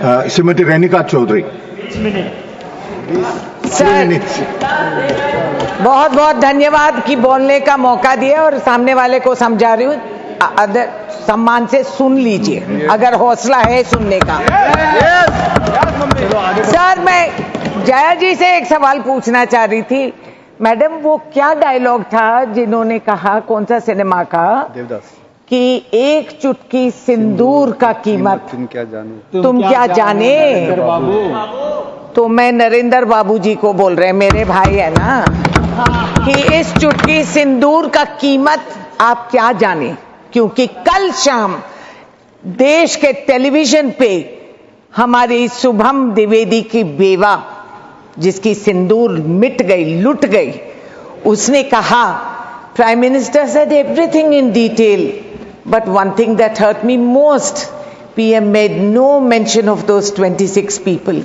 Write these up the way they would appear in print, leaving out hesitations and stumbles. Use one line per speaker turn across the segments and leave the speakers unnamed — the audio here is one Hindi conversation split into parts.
श्रीमती रेणुका चौधरी।
सर, बहुत बहुत धन्यवाद कि बोलने का मौका दिया और सामने वाले को समझा रही हूँ। सम्मान से सुन लीजिए अगर हौसला है सुनने का। सर, मैं जया जी से एक सवाल पूछना चाह रही थी। मैडम, वो क्या डायलॉग था जिन्होंने कहा, कौन सा सिनेमा का,
देवदास,
कि एक चुटकी सिंदूर का कीमत तुम क्या जाने। तो मैं नरेंद्र बाबू जी को बोल रहे हैं, मेरे भाई है ना, कि इस चुटकी सिंदूर का कीमत आप क्या जाने। क्योंकि कल शाम देश के टेलीविजन पे हमारी शुभम द्विवेदी की बेवा, जिसकी सिंदूर मिट गई, लुट गई, उसने कहा, prime minister said everything in detail, but one thing that hurt me most, PM made no mention of those 26 people.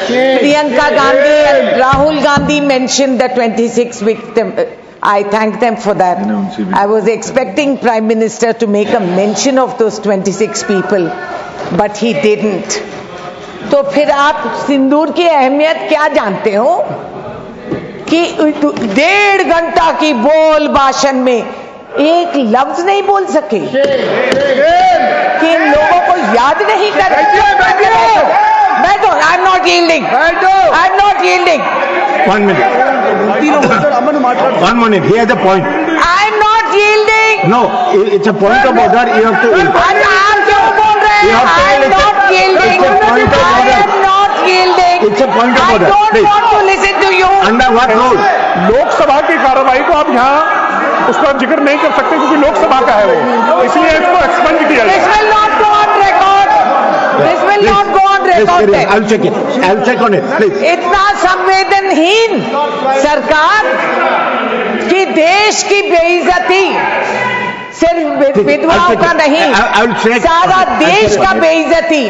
Priyanka Gandhi and Rahul Gandhi mentioned the 26 victims. I thank them for that. I was expecting Prime Minister to make a mention of those 26 people, but he didn't. तो फिर आप सिंदूर की अहमियत क्या जानते हो कि 1.5 घंटा की बोल भाषण में एक लफ्ज नहीं बोल सके, कि इन लोगों को याद नहीं कर। I'm not yielding. I'm not yielding.
1 minute. 1 minute. He has a point.
I'm not yielding.
No, it's a point of order. You have to.
आप क्यों बोल रहे हैं? I'm not yielding.
It's a point of
I
order.
am not yielding.
It's a point of order.
I don't
Please.
want to listen to you.
Under what rule?
Lok Sabha की कार्रवाई को आप यहाँ उसका जिक्र नहीं कर सकते क्योंकि लोकसभा का है वो, इसलिए इसको एक्सपेंड किया
This will not go on record. This will not go on record.
I'll check it. I'll check on it. Please.
इतना संवेदनहीन सरकार कि देश की बेइज्जती सिर्फ विधवाओं का नहीं, सारा देश का बेइज्जती।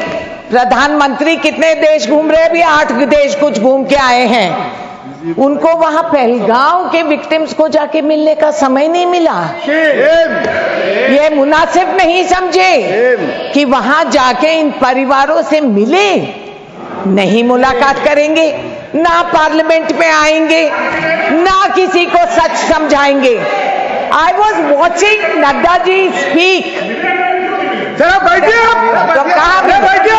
प्रधानमंत्री कितने देश घूम रहे हैं? भी 8 देश कुछ घूम के आए हैं। उनको वहां पहलगांव के विक्टिम्स को जाके मिलने का समय नहीं मिला। ये मुनासिब नहीं समझे कि वहां जाके इन परिवारों से मिले, नहीं मुलाकात करेंगे, ना पार्लियामेंट में आएंगे, ना किसी को सच समझाएंगे। I was watching Nadda ji speak.
जरा बैठिए,
तो कहा
बैठिए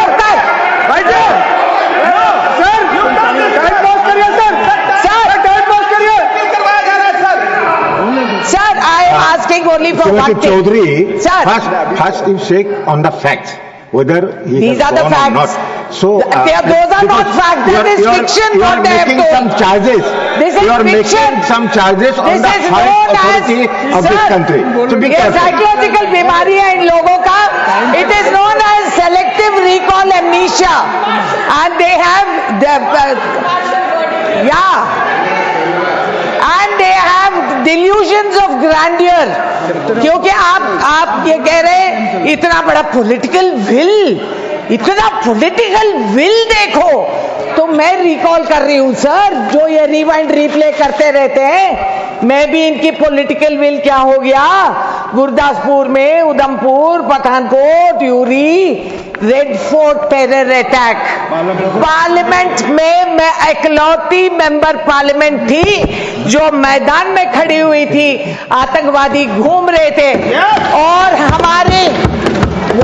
सर, टाइम पास करिए
sir, I am asking only for one thing.
Chaudhary,
Sir,
first you check on the facts whether he
these
has
are the
gone or
facts.
not. So
those are not facts. That is fiction.
You are
What they have
making
told.
some charges.
This is
you are
fiction.
making some charges on the
This is
highest
known
authority
as,
of this
sir,
country. So be
ये
careful.
साइकोलॉजिकल बीमारी है इन लोगों का। It is known as selective recall amnesia, and they have and they have delusions of grandeur. क्योंकि आप ये कह रहे हैं इतना बड़ा पॉलिटिकल विल, इतना पॉलिटिकल विल देखो। तो मैं रिकॉल कर रही हूं सर, जो ये रिवाइंड रिप्ले करते रहते हैं, मैं भी इनकी पॉलिटिकल विल क्या हो गया। गुरदासपुर में, Udhampur, Pathankot, Yuri, red fort terror attack, parliament में मैं इकलौती मेंबर पार्लियामेंट थी जो मैदान में खड़ी हुई थी। आतंकवादी घूम रहे थे और हमारे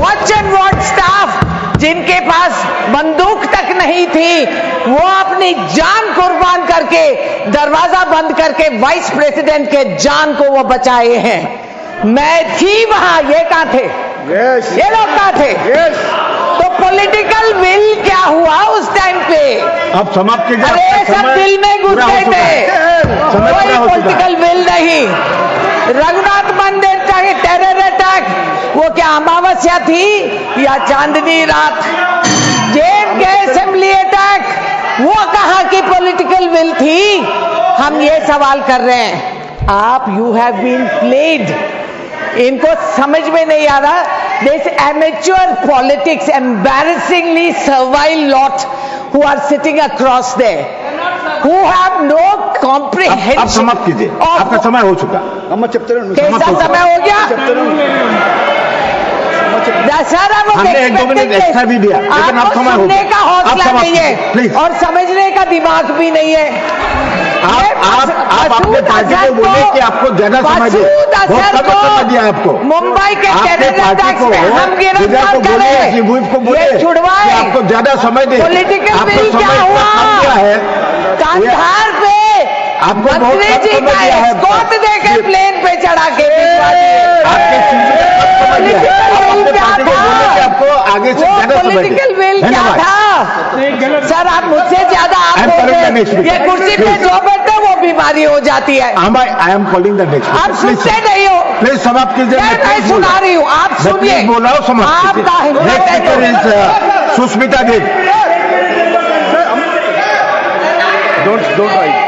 वॉच एंड वॉच स्टाफ, जिनके पास बंदूक तक नहीं थी, वो अपनी जान कुर्बान करके, दरवाजा बंद करके वाइस प्रेसिडेंट के जान को वो बचाए हैं। मैं थी वहां, ये कहां थे? ये लोग कहां थे? तो पॉलिटिकल विल क्या हुआ उस टाइम पे?
अब समाप्त कीजिए।
अरे सब दिल में घुस गए थे, कोई पॉलिटिकल विल नहीं। रघुनाथ मंदिर चाहे टेरर अटैक, वो क्या अमावस्या थी या चांदनी रात? जेब के असेंबली अटैक, वो कहां की पॉलिटिकल विल थी? हम ये सवाल कर रहे हैं। आप यू हैव बीन प्लेड, इनको समझ में नहीं आ रहा। This amateur politics, embarrassingly servile lot who are sitting across there, who have no comprehension.
अब समाप्त कीजिए, आपका समय हो चुका।
कैसा समय हो गया? दशहरा वो
हमने 1-2 मिनट एक्स्ट्रा भी दिया, लेकिन अब समय हो
सुनने
गया।
का
आप
हौसला
समाप्त
नहीं है
प्लीज।
और समझने का दिमाग भी नहीं है।
आप अपने पार्टी को बोले कि आपको ज्यादा समय दे, बहुत कम समय दिया आपको।
मुंबई के
आपके
कैनेडा
पार्टी को
टैक्स में हम गिरफ्तार
को बोले,
करें,
शिवूप को बोले
ये
कि
छुड़वाए।
आपको ज्यादा समय दे।
पॉलिटिकल
आपको
बिल
समय
क्या
इतना
हुआ?
कम दिया है,
कांधार पे
आपको बहुत
मंत्री
कम
जी
समय
का
दिया है।
एस्कॉर्ट देके प्लेन पे चढ़ा के भिजवा दिए।
आपके सीट में कम समय दिया है। आप अपने
क्या
पार्टी को
था?
बोले कि आपको आगे से
वो
ज्यादा समय दे।
पॉलिटिकल बिल क्या
धन्यवाद।
था? सर आप मुझसे ज्यादा आप
I am
बोल
calling
रहे
the next
हैं। ये
speaker.
कुर्सी पे
Please.
जो बैठे वो बीमारी हो जाती है।
I am calling the next.
आप सुनते नहीं हो।
प्लीज समाप्त कीजिए।
मैं सुना रही हूँ, आप
मैं
सुनिए।
प्लीज बोल रहा हूँ, समाप्त कीजिए।
आपका हिम्मत
नेक्स्ट
है
स्पीकर
तो-
is Sushmita Dev.
Don't write.